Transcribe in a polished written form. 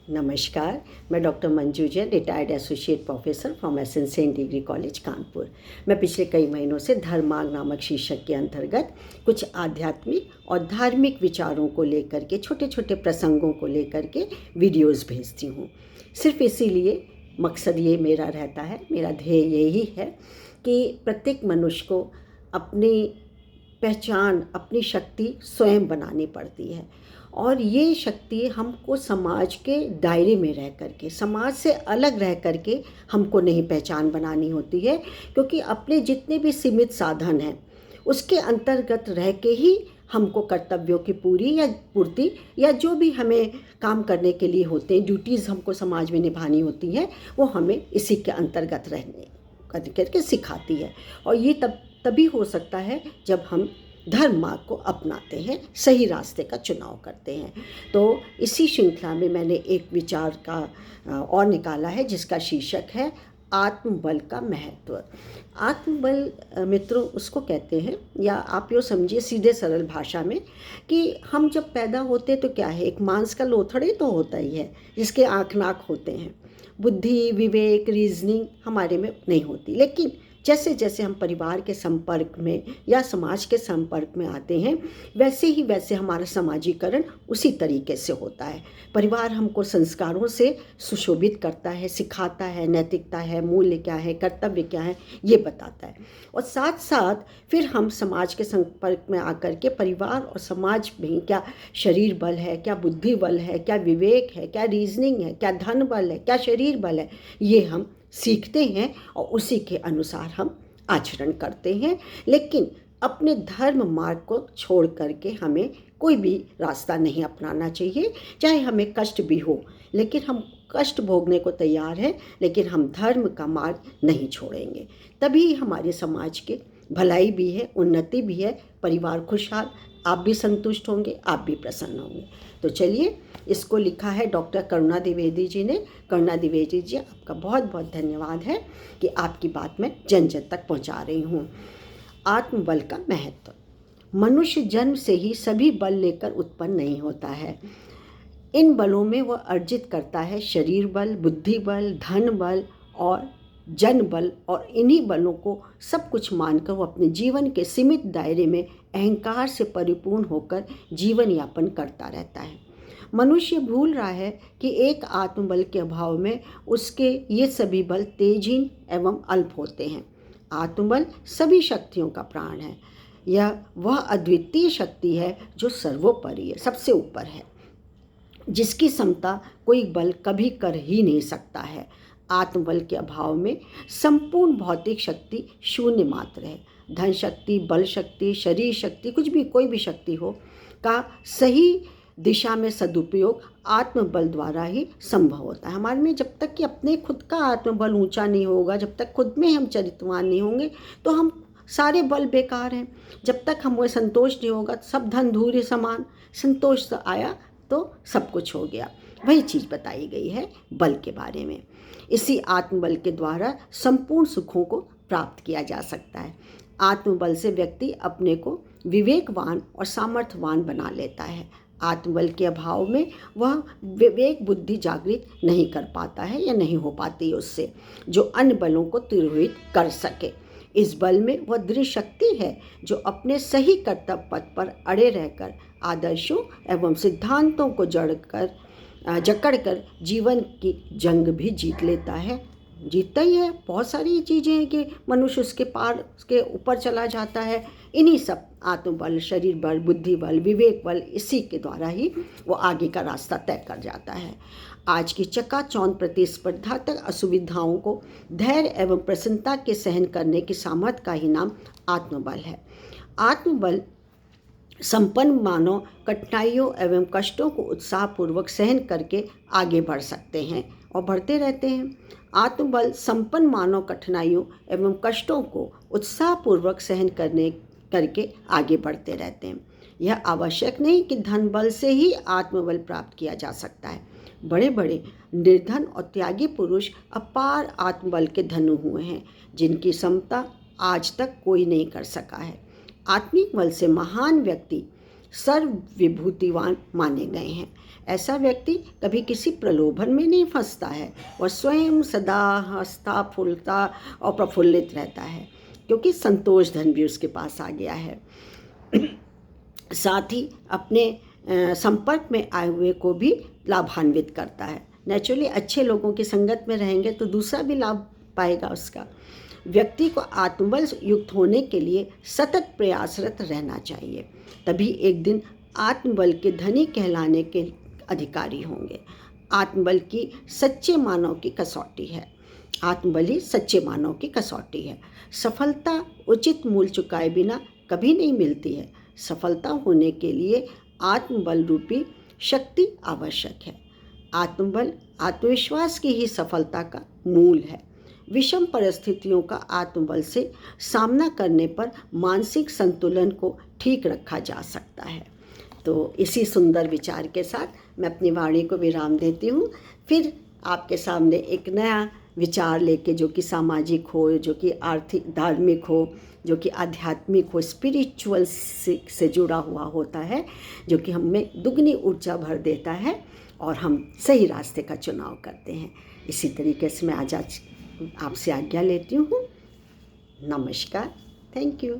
नमस्कार। मैं doctor Manju Jain, retired associate professor from essential degree college Kanpur. मैं पिछले कई महीनों से धर्मार्ग नामक शीर्षक के अंतर्गत कुछ आध्यात्मिक और धार्मिक विचारों को लेकर के, छोटे छोटे प्रसंगों को लेकर के वीडियोस भेजती हूँ। सिर्फ इसीलिए मकसद ये मेरा रहता है, मेरा ध्येय यही है कि प्रत्येक मनुष्य को अपनी पहचान, अपनी शक्ति स्वयं बनानी पड़ती है और ये शक्ति हमको समाज के दायरे में रह करके, समाज से अलग रह करके हमको नहीं पहचान बनानी होती है, क्योंकि अपने जितने भी सीमित साधन हैं उसके अंतर्गत रह के ही हमको कर्तव्यों की पूर्ति या जो भी हमें काम करने के लिए होते हैं, ड्यूटीज़ हमको समाज में निभानी होती हैं, वो हमें इसी के अंतर्गत रहने करके सिखाती है। और ये तभी हो सकता है जब हम धर्म मार्ग को अपनाते हैं, सही रास्ते का चुनाव करते हैं। तो इसी श्रृंखला में मैंने एक विचार का और निकाला है जिसका शीर्षक है आत्मबल का महत्व। आत्मबल मित्रों उसको कहते हैं, या आप यो समझिए सीधे सरल भाषा में कि हम जब पैदा होते तो क्या है, एक मांस का लोथड़े तो होता ही है जिसके आँख नाक होते हैं। बुद्धि, विवेक, रीजनिंग हमारे में नहीं होती, लेकिन जैसे जैसे हम परिवार के संपर्क में या समाज के संपर्क में आते हैं वैसे हमारा समाजीकरण उसी तरीके से होता है। परिवार हमको संस्कारों से सुशोभित करता है, सिखाता है, नैतिकता है, मूल्य क्या है, कर्तव्य क्या है, ये बताता है। और साथ साथ फिर हम समाज के संपर्क में आकर के परिवार और समाज में क्या शरीर बल है, क्या बुद्धि बल है, क्या विवेक है, क्या रीजनिंग है, क्या धन बल है, क्या शरीर बल है, ये हम सीखते हैं और उसी के अनुसार हम आचरण करते हैं। लेकिन अपने धर्म मार्ग को छोड़ करके हमें कोई भी रास्ता नहीं अपनाना चाहिए, चाहे हमें कष्ट भी हो, लेकिन हम कष्ट भोगने को तैयार हैं, लेकिन हम धर्म का मार्ग नहीं छोड़ेंगे। तभी हमारे समाज के भलाई भी है, उन्नति भी है, परिवार खुशहाल, आप भी संतुष्ट होंगे, आप भी प्रसन्न होंगे। तो चलिए, इसको लिखा है डॉक्टर करुणा द्विवेदी जी ने। करुणा द्विवेदी जी, आपका बहुत बहुत धन्यवाद है कि आपकी बात मैं जन जन तक पहुंचा रही हूँ। आत्मबल का महत्व। मनुष्य जन्म से ही सभी बल लेकर उत्पन्न नहीं होता है। इन बलों में वह अर्जित करता है शरीर बल, बुद्धि बल, धन बल और जन बल, और इन्हीं बलों को सब कुछ मानकर वो अपने जीवन के सीमित दायरे में अहंकार से परिपूर्ण होकर जीवन यापन करता रहता है। मनुष्य भूल रहा है कि एक आत्मबल के अभाव में उसके ये सभी बल तेजहीन एवं अल्प होते हैं। आत्मबल सभी शक्तियों का प्राण है। यह वह अद्वितीय शक्ति है जो सर्वोपरि है, सबसे ऊपर है, जिसकी समता कोई बल कभी कर ही नहीं सकता है। आत्मबल के अभाव में संपूर्ण भौतिक शक्ति शून्य मात्र है। धन शक्ति, बल शक्ति, शरीर शक्ति, कुछ भी, कोई भी शक्ति हो, का सही दिशा में सदुपयोग आत्मबल द्वारा ही संभव होता है। हमारे में जब तक कि अपने खुद का आत्मबल ऊंचा नहीं होगा, जब तक खुद में हम चरित्रवान नहीं होंगे, तो हम सारे बल बेकार हैं। जब तक हमें संतोष नहीं होगा, सब धन धूर्य समान, संतोष आया तो सब कुछ हो गया। वही चीज़ बताई गई है बल के बारे में। इसी आत्मबल के द्वारा संपूर्ण सुखों को प्राप्त किया जा सकता है। आत्मबल से व्यक्ति अपने को विवेकवान और सामर्थ्यवान बना लेता है। आत्मबल के अभाव में वह विवेक बुद्धि जागृत नहीं कर पाता है या नहीं हो पाती उससे, जो अन्य बलों को तिरोहित कर सके। इस बल में वह दृढ़ शक्ति है जो अपने सही कर्तव्य पथ पर अड़े रहकर आदर्शों एवं सिद्धांतों को जकड़कर जीवन की जंग भी जीत लेता है। जीतता ही है। बहुत सारी चीज़ें हैं कि मनुष्य उसके पार, उसके ऊपर चला जाता है। इन्हीं सब आत्मबल, शरीर बल, बुद्धि बल, विवेक बल, इसी के द्वारा ही वो आगे का रास्ता तय कर जाता है। आज की चकाचौंध प्रतिस्पर्धात्मक असुविधाओं को धैर्य एवं प्रसन्नता के सहन करने की सामर्थ्य का ही नाम आत्मबल है। आत्मबल संपन्न मानव कठिनाइयों एवं कष्टों को उत्साहपूर्वक सहन करके आगे बढ़ सकते हैं और बढ़ते रहते हैं। आत्मबल संपन्न मानव कठिनाइयों एवं कष्टों को उत्साहपूर्वक सहन करके आगे बढ़ते रहते हैं। यह आवश्यक नहीं कि धन बल से ही आत्मबल प्राप्त किया जा सकता है। बड़े बड़े निर्धन और त्यागी पुरुष अपार आत्मबल के धनु हुए हैं, जिनकी समता आज तक कोई नहीं कर सका है। आत्मिक बल से महान व्यक्ति सर्वविभूतिवान माने गए हैं। ऐसा व्यक्ति कभी किसी प्रलोभन में नहीं फंसता है। वह स्वयं सदा हंसता फूलता और प्रफुल्लित रहता है, क्योंकि संतोष धन भी उसके पास आ गया है। साथ ही अपने संपर्क में आए हुए को भी लाभान्वित करता है। नेचुरली अच्छे लोगों की संगत में रहेंगे तो दूसरा भी लाभ पाएगा उसका। व्यक्ति को आत्मबल युक्त होने के लिए सतत प्रयासरत रहना चाहिए, तभी एक दिन आत्मबल के धनी कहलाने के अधिकारी होंगे। आत्मबल की सच्चे मानव की कसौटी है। आत्मबल ही सच्चे मानव की कसौटी है। सफलता उचित मूल्य चुकाए बिना कभी नहीं मिलती है। सफलता होने के लिए आत्मबल रूपी शक्ति आवश्यक है। आत्मबल आत्मविश्वास की ही सफलता का मूल है। विषम परिस्थितियों का आत्मबल से सामना करने पर मानसिक संतुलन को ठीक रखा जा सकता है। तो इसी सुंदर विचार के साथ मैं अपनी वाणी को विराम देती हूँ। फिर आपके सामने एक नया विचार लेके, जो कि सामाजिक हो, जो कि आर्थिक धार्मिक हो, जो कि आध्यात्मिक हो, स्पिरिचुअल से जुड़ा हुआ होता है, जो कि हमें दुगनी ऊर्जा भर देता है और हम सही रास्ते का चुनाव करते हैं। इसी तरीके से मैं आज आपसे आज्ञा लेती हूँ। नमस्कार। Thank you.